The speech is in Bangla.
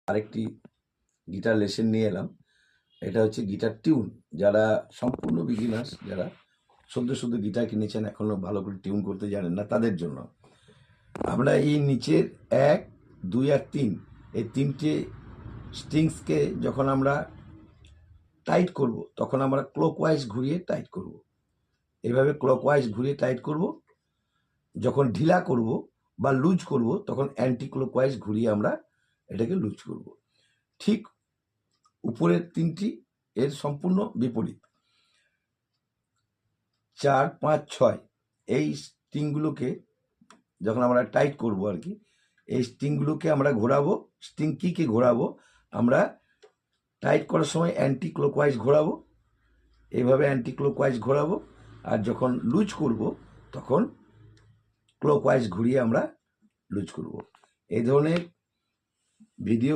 আরেকটি গিটার লেসন নিয়ে এলাম। এটা হচ্ছে গিটার টিউন। যারা সম্পূর্ণ বিগিনার্স, যারা সদ্য গিটার কিনেছেন, এখনো ভালো করে টিউন করতে জানেন না, তাদের জন্য আমরা এই নিচের 1, 2 আর 3 এই 3টে স্ট্রিংসকে যখন আমরা টাইট করব, তখন আমরা ক্লকওয়াইজ ঘুরিয়ে টাইট করব। এইভাবে ক্লকওয়াইজ ঘুরিয়ে টাইট করব। যখন ঢিলা করব বা লুজ করব, তখন অ্যান্টি ক্লকওয়াইজ ঘুরিয়ে আমরা এটাকে লুজ করব। ঠিক উপরের 3টি এর সম্পূর্ণ বিপরীত। 4, 5, 6 এই স্ট্রিংগুলোকে যখন আমরা টাইট করব আর কি, এই স্ট্রিংগুলোকে আমরা ঘোরাবো। স্ট্রিং কিকে ঘোরাবো আমরা টাইট করার সময় অ্যান্টি ক্লকওয়াইজ ঘোরাবো, এইভাবে অ্যান্টি ক্লকওয়াইজ ঘোরাবো। আর যখন লুজ করব, তখন ক্লকওয়াইজ ঘুরিয়ে আমরা লুজ করব। এই ধরনের ভিডিও